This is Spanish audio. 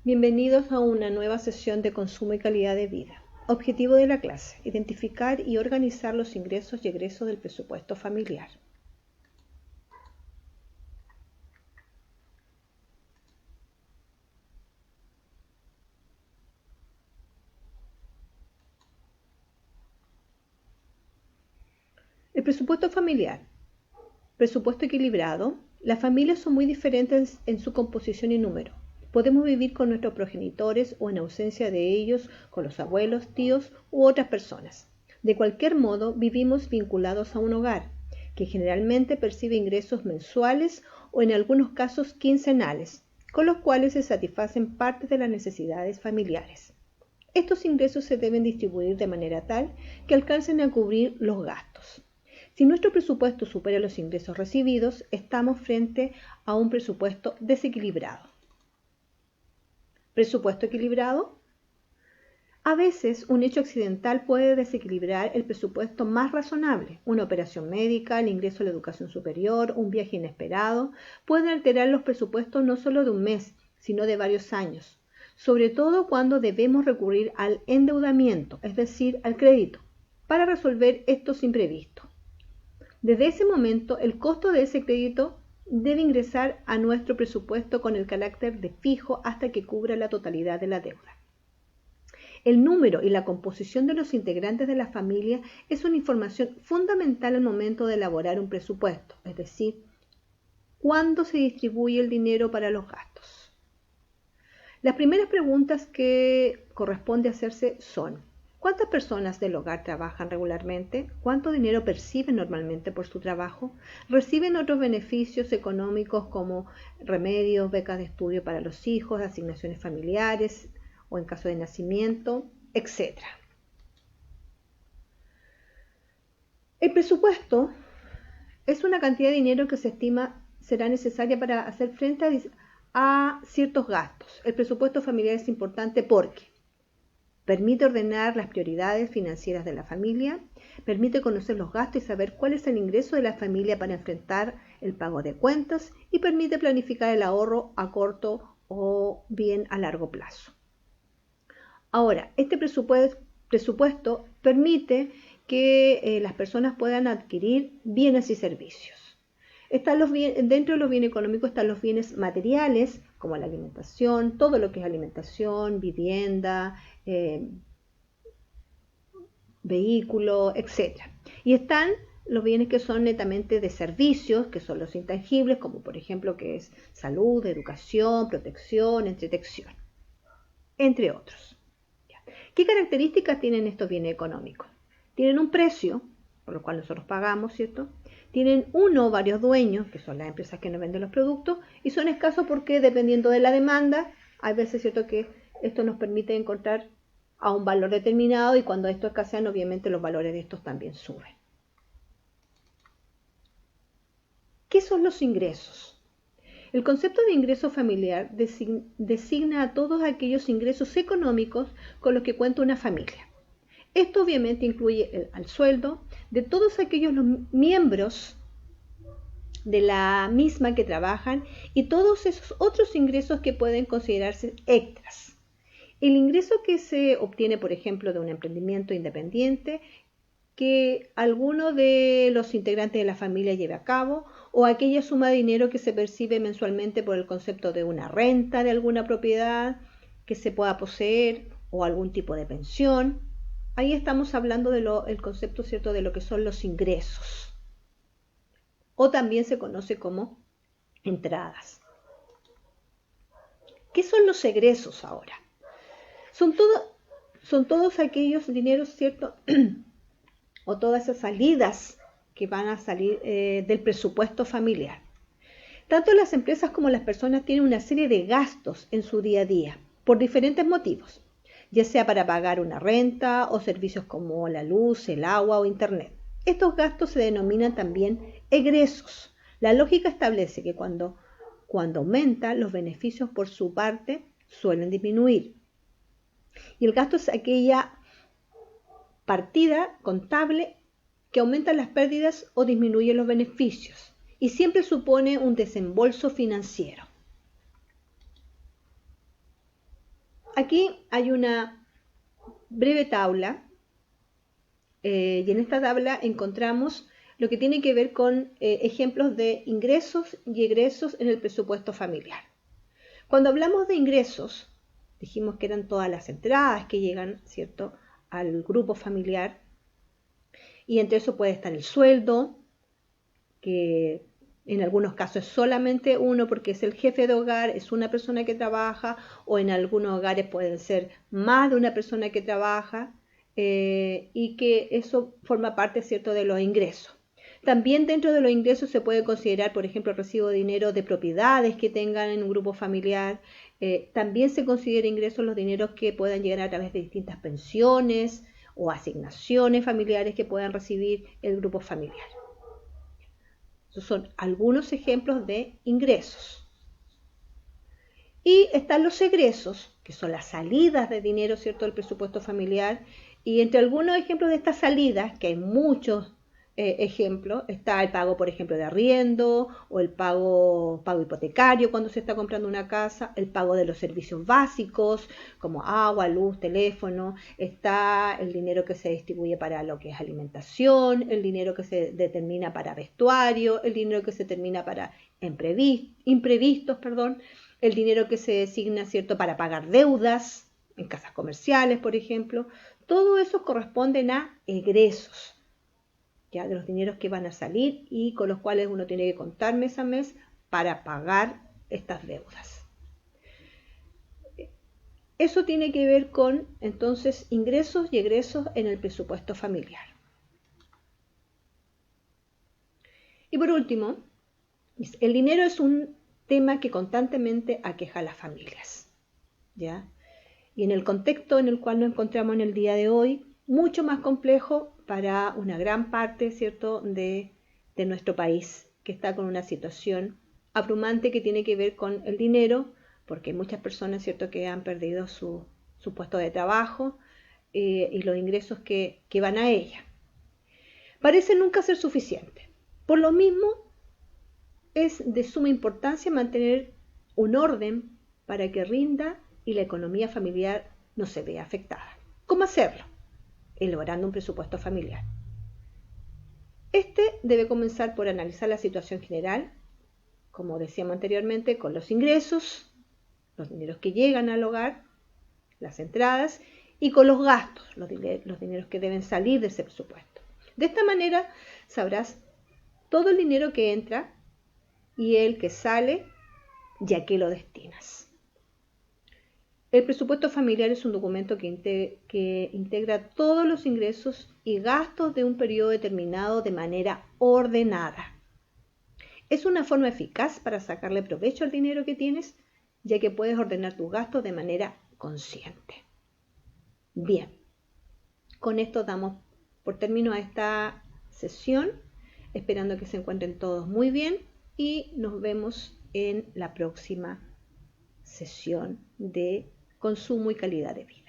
Bienvenidos a una nueva sesión de consumo y calidad de vida. Objetivo de la clase: identificar y organizar los ingresos y egresos del presupuesto familiar. El presupuesto familiar. Presupuesto equilibrado. Las familias son muy diferentes en su composición y número. Podemos vivir con nuestros progenitores o, en ausencia de ellos, con los abuelos, tíos u otras personas. De cualquier modo, vivimos vinculados a un hogar, que generalmente percibe ingresos mensuales o, en algunos casos, quincenales, con los cuales se satisfacen partes de las necesidades familiares. Estos ingresos se deben distribuir de manera tal que alcancen a cubrir los gastos. Si nuestro presupuesto supera los ingresos recibidos, estamos frente a un presupuesto desequilibrado. ¿Presupuesto equilibrado? A veces, un hecho accidental puede desequilibrar el presupuesto más razonable. Una operación médica, el ingreso a la educación superior, un viaje inesperado, pueden alterar los presupuestos no solo de un mes, sino de varios años, sobre todo cuando debemos recurrir al endeudamiento, es decir, al crédito, para resolver estos imprevistos. Desde ese momento, el costo de ese crédito debe ingresar a nuestro presupuesto con el carácter de fijo hasta que cubra la totalidad de la deuda. El número y la composición de los integrantes de la familia es una información fundamental al momento de elaborar un presupuesto, es decir, cuándo se distribuye el dinero para los gastos. Las primeras preguntas que corresponde hacerse son: ¿cuántas personas del hogar trabajan regularmente? ¿Cuánto dinero perciben normalmente por su trabajo? ¿Reciben otros beneficios económicos como remedios, becas de estudio para los hijos, asignaciones familiares o en caso de nacimiento, etcétera? El presupuesto es una cantidad de dinero que se estima será necesaria para hacer frente a ciertos gastos. El presupuesto familiar es importante porque permite ordenar las prioridades financieras de la familia, permite conocer los gastos y saber cuál es el ingreso de la familia para enfrentar el pago de cuentas, y permite planificar el ahorro a corto o bien a largo plazo. Ahora, este presupuesto permite que las personas puedan adquirir bienes y servicios. Dentro de los bienes económicos están los bienes materiales, como la alimentación, todo lo que es alimentación, vivienda, vehículo, etc. Y están los bienes que son netamente de servicios, que son los intangibles, como por ejemplo que es salud, educación, protección, entretención, entre otros. ¿Qué características tienen estos bienes económicos? Tienen un precio, por lo cual nosotros pagamos, ¿cierto? Tienen uno o varios dueños, que son las empresas que nos venden los productos, y son escasos porque, dependiendo de la demanda, hay veces, ¿cierto?, que esto nos permite encontrar a un valor determinado, y cuando esto escasean, obviamente los valores de estos también suben. ¿Qué son los ingresos? El concepto de ingreso familiar designa a todos aquellos ingresos económicos con los que cuenta una familia. Esto obviamente incluye al sueldo de todos aquellos miembros de la misma que trabajan y todos esos otros ingresos que pueden considerarse extras. El ingreso que se obtiene, por ejemplo, de un emprendimiento independiente que alguno de los integrantes de la familia lleve a cabo, o aquella suma de dinero que se percibe mensualmente por el concepto de una renta de alguna propiedad que se pueda poseer o algún tipo de pensión. Ahí estamos hablando del concepto, ¿cierto?, de lo que son los ingresos, o también se conoce como entradas. ¿Qué son los egresos ahora? Son todos aquellos dineros, ¿cierto?, o todas esas salidas que van a salir del presupuesto familiar. Tanto las empresas como las personas tienen una serie de gastos en su día a día, por diferentes motivos, ya sea para pagar una renta o servicios como la luz, el agua o internet. Estos gastos se denominan también egresos. La lógica establece que cuando aumenta, los beneficios por su parte suelen disminuir. Y el gasto es aquella partida contable que aumenta las pérdidas o disminuye los beneficios, y siempre supone un desembolso financiero. Aquí hay una breve tabla y en esta tabla encontramos lo que tiene que ver con ejemplos de ingresos y egresos en el presupuesto familiar. Cuando hablamos de ingresos, dijimos que eran todas las entradas que llegan, ¿cierto?, al grupo familiar, y entre eso puede estar el sueldo, que en algunos casos es solamente uno porque es el jefe de hogar, es una persona que trabaja, o en algunos hogares pueden ser más de una persona que trabaja, y que eso forma parte, ¿cierto?, de los ingresos. También dentro de los ingresos se puede considerar, por ejemplo, el recibo de dinero de propiedades que tengan en un grupo familiar. También se considera ingresos los dineros que puedan llegar a través de distintas pensiones o asignaciones familiares que puedan recibir el grupo familiar. Esos son algunos ejemplos de ingresos. Y están los egresos, que son las salidas de dinero, ¿cierto?, del presupuesto familiar. Y entre algunos ejemplos de estas salidas, que hay muchos ejemplos, está el pago, por ejemplo, de arriendo, o el pago hipotecario cuando se está comprando una casa, el pago de los servicios básicos, como agua, luz, teléfono, está el dinero que se distribuye para lo que es alimentación, el dinero que se determina para vestuario, el dinero que se determina para imprevistos, el dinero que se designa, ¿cierto?, para pagar deudas en casas comerciales, por ejemplo. Todo eso corresponden a egresos, ¿ya?, de los dineros que van a salir y con los cuales uno tiene que contar mes a mes para pagar estas deudas. Eso tiene que ver con, entonces, ingresos y egresos en el presupuesto familiar. Y por último, el dinero es un tema que constantemente aqueja a las familias, ¿ya? Y en el contexto en el cual nos encontramos en el día de hoy, mucho más complejo para una gran parte, ¿cierto?, de nuestro país, que está con una situación abrumante que tiene que ver con el dinero, porque hay muchas personas, ¿cierto?, que han perdido su puesto de trabajo y los ingresos que van a ella. Parece nunca ser suficiente. Por lo mismo, es de suma importancia mantener un orden para que rinda y la economía familiar no se vea afectada. ¿Cómo hacerlo? Elaborando un presupuesto familiar. Este debe comenzar por analizar la situación general, como decíamos anteriormente, con los ingresos, los dineros que llegan al hogar, las entradas, y con los gastos, los dineros que deben salir de ese presupuesto. De esta manera sabrás todo el dinero que entra y el que sale, y a qué lo destinas. El presupuesto familiar es un documento que integra todos los ingresos y gastos de un periodo determinado de manera ordenada. Es una forma eficaz para sacarle provecho al dinero que tienes, ya que puedes ordenar tus gastos de manera consciente. Bien, con esto damos por término a esta sesión, esperando que se encuentren todos muy bien y nos vemos en la próxima sesión de consumo y calidad de vida.